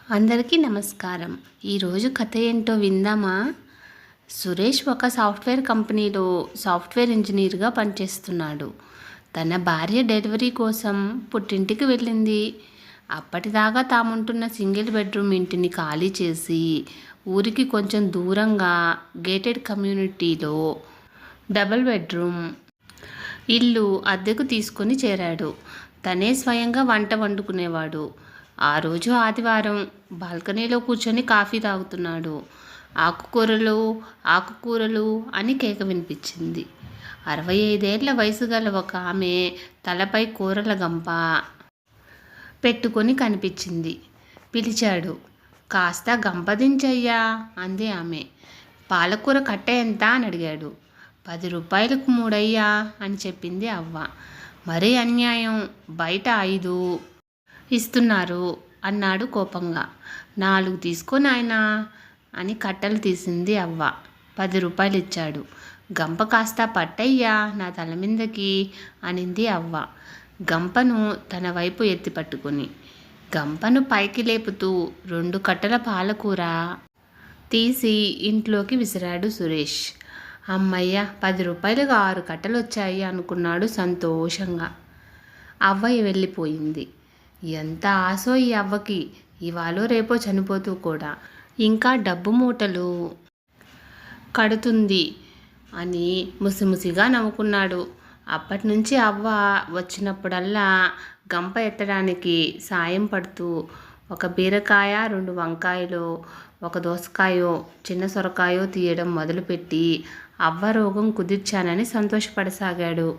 అందరికీ నమస్కారం. ఈరోజు కథ ఏంటో విందామా? సురేష్ ఒక సాఫ్ట్వేర్ కంపెనీలో సాఫ్ట్వేర్ ఇంజనీర్గా పనిచేస్తున్నాడు. తన భార్య డెలివరీ కోసం పుట్టింటికి వెళ్ళింది. అప్పటిదాకా తాముంటున్న సింగిల్ బెడ్రూమ్ ఇంటిని ఖాళీ చేసి ఊరికి కొంచెం దూరంగా గేటెడ్ కమ్యూనిటీలో డబుల్ బెడ్రూమ్ ఇల్లు అద్దెకు తీసుకొని చేరాడు. తనే స్వయంగా వంట వండుకునేవాడు. ఆ రోజు ఆదివారం. బాల్కనీలో కూర్చొని కాఫీ తాగుతున్నాడు. ఆకుకూరలు ఆకుకూరలు అని కేక వినిపించింది. 65 ఏళ్ల వయసు గల ఒక ఆమె తలపై కూరల గంప పెట్టుకొని కనిపించింది. పిలిచాడు. కాస్త గంప దించయ్యా అంది ఆమె. పాలకూర కట్ట ఎంత అని అడిగాడు. 10 రూపాయలకు 3 అయ్యా అని చెప్పింది అవ్వ. మరీ అన్యాయం, బయట 5 ఇస్తున్నారు అన్నాడు కోపంగా. 4 తీసుకో నాయనా అని కట్టలు తీసింది అవ్వ. 10 రూపాయలు ఇచ్చాడు. గంప కాస్త పట్టయ్యా నా తల మీదకి అనింది అవ్వ, గంపను తన వైపు ఎత్తి పట్టుకుని. గంపను పైకి లేపుతూ 2 కట్టల పాలకూర తీసి ఇంట్లోకి విసిరాడు సురేష్. అమ్మయ్య, 10 రూపాయలుగా 6 కట్టలు వచ్చాయి అనుకున్నాడు సంతోషంగా. అవ్వ వెళ్ళిపోయింది. ఎంత ఆశో ఈ అవ్వకి, ఇవాళో రేపో చనిపోతూ కూడా ఇంకా డబ్బు మూటలు కడుతుంది అని ముసిముసిగా నవ్వుకున్నాడు. అప్పటి నుంచి అవ్వ వచ్చినప్పుడల్లా గంప ఎత్తడానికి సాయం పడుతూ ఒక బీరకాయ, 2 వంకాయలు, ఒక దోసకాయో చిన్న సొరకాయో తీయడం మొదలుపెట్టి అవ్వ రోగం కుదిర్చానని సంతోషపడసాగాడు.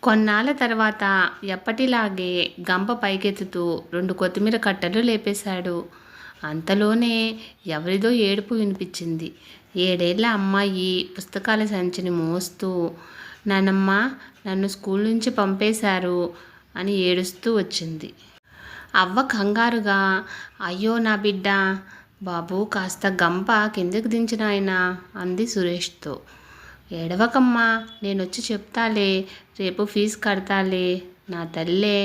కొన్నాళ్ళ తర్వాత ఎప్పటిలాగే గంప పైకెత్తుతూ 2 కొత్తిమీర కట్టలు లేపేశాడు. అంతలోనే ఎవరిదో ఏడుపు వినిపించింది. 7 ఏళ్ల అమ్మాయి పుస్తకాల సంచిని మోస్తూ, నానమ్మ నన్ను స్కూల్ నుంచి పంపేశారు అని ఏడుస్తూ వచ్చింది. అవ్వ కంగారుగా, అయ్యో నా బిడ్డ, బాబు కాస్త గంప కిందకు దించినాయనా అంది సురేష్తో. ఏడవకమ్మా, నేనొచ్చి చెప్తాలే, రేపు ఫీజు కడతాలే నా తల్లే,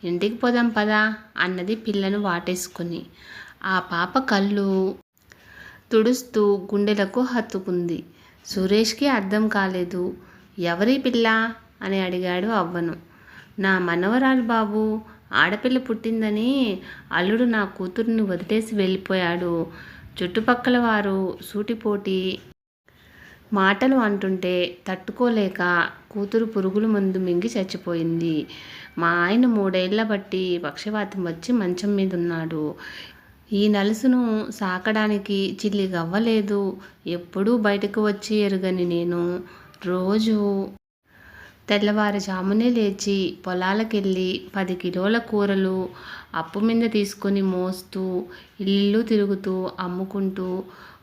ఇంటికి పోదాం పదా అన్నది పిల్లను వాటేసుకుని. ఆ పాప కళ్ళు తుడుస్తూ గుండెలకు హత్తుకుంది. సురేష్కి అర్థం కాలేదు. ఎవరి పిల్ల అని అడిగాడు అవ్వను. నా మనవరాలు బాబు, ఆడపిల్ల పుట్టిందని అల్లుడు నా కూతుర్ని వదిలేసి వెళ్ళిపోయాడు. చుట్టుపక్కల వారు సూటిపోటి మాటలు అంటుంటే తట్టుకోలేక కూతురు పురుగుల మందు మింగి చచ్చిపోయింది. మా ఆయన 3 ఏళ్ల బట్టి పక్షవాతం వచ్చి మంచం మీద ఉన్నాడు. ఈ నలుసును సాకడానికి చిల్లి గవ్వలేదు. ఎప్పుడూ బయటకు వచ్చి ఎరుగని నేను రోజు తెల్లవారుజామునే లేచి పొలాలకెళ్ళి 10 కిలోల కూరలు అప్పు మీద తీసుకొని మోస్తూ ఇల్లు తిరుగుతూ అమ్ముకుంటూ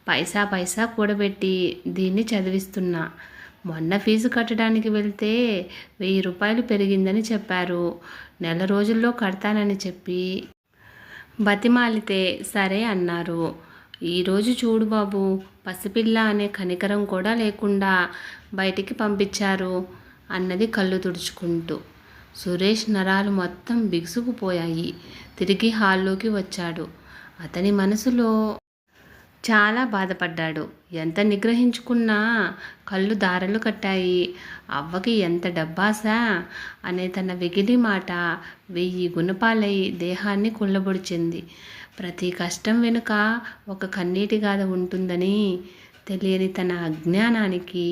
పైసా పైసా కూడబెట్టి దీన్ని చదివిస్తున్నా. మొన్న ఫీజు కట్టడానికి వెళ్తే 1000 రూపాయలు పెరిగిందని చెప్పారు. నెల రోజుల్లో కడతానని చెప్పి బతిమాలితే సరే అన్నారు. ఈరోజు చూడు బాబు, పసిపిల్ల అనే కనికరం కూడా లేకుండా బయటికి పంపించారు అన్నది కళ్ళు తుడుచుకుంటూ. సురేష్ నరాలు మొత్తం బిగుసుకుపోయాయి. తిరిగి హాల్లోకి వచ్చాడు. అతని మనసులో చాలా బాధపడ్డాడు. ఎంత నిగ్రహించుకున్నా కళ్ళు దారలు కట్టాయి. అవ్వకి ఎంత డబ్బాస అనే తన వెగిలి మాట 1000 గుణపాలై దేహాన్ని కుళ్ళబొడిచింది. ప్రతి కష్టం వెనుక ఒక కన్నీటి గాథ ఉంటుందని తెలియని తన అజ్ఞానానికి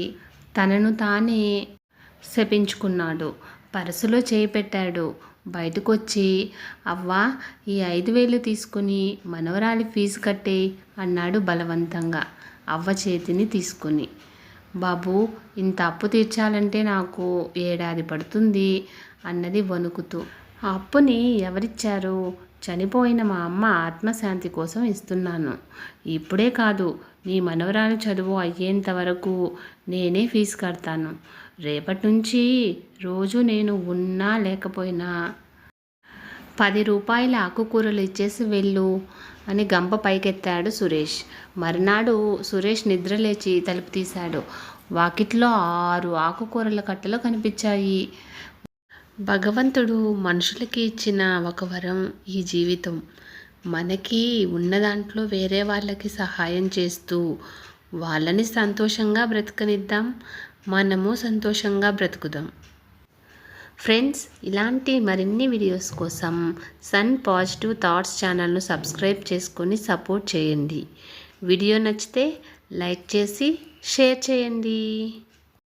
తనను తానే శపించుకున్నాడు. పరసులో చేయి పెట్టాడు. బయటకొచ్చి, అవ్వా ఈ 5000 తీసుకుని మనవరాలి ఫీజు కట్టే అన్నాడు బలవంతంగా అవ్వ చేతిని తీసుకుని. బాబు, ఇంత అప్పు తీర్చాలంటే నాకు 1 ఏడాది పడుతుంది అన్నది వణుకుతూ. ఆ అప్పుని ఎవరిచ్చారు? చనిపోయిన మా అమ్మ ఆత్మశాంతి కోసం ఇస్తున్నాను. ఇప్పుడే కాదు, నీ మనవరాలు చదువు అయ్యేంత వరకు నేనే ఫీజు కడతాను. రేపటి నుంచి రోజు నేను ఉన్నా లేకపోయినా 10 రూపాయల ఆకుకూరలు ఇచ్చేసి వెళ్ళు అని గంప పైకెత్తాడు సురేష్. మర్నాడు సురేష్ నిద్రలేచి తలుపు తీశాడు. వాకిట్లో 6 ఆకుకూరల కట్టలు కనిపించాయి. భగవంతుడు మనుషులకి ఇచ్చిన ఒక వరం ఈ జీవితం. మనకి ఉన్న దాంట్లో వేరే వాళ్ళకి సహాయం చేస్తూ వాళ్ళని సంతోషంగా బ్రతకనిద్దాం, మనము సంతోషంగా బ్రతుకుదాం. ఫ్రెండ్స్, ఇలాంటి మరిన్ని వీడియోస్ కోసం సన్ పాజిటివ్ థాట్స్ ఛానల్ను సబ్స్క్రైబ్ చేసుకొని సపోర్ట్ చేయండి. వీడియో నచ్చితే లైక్ చేసి షేర్ చేయండి.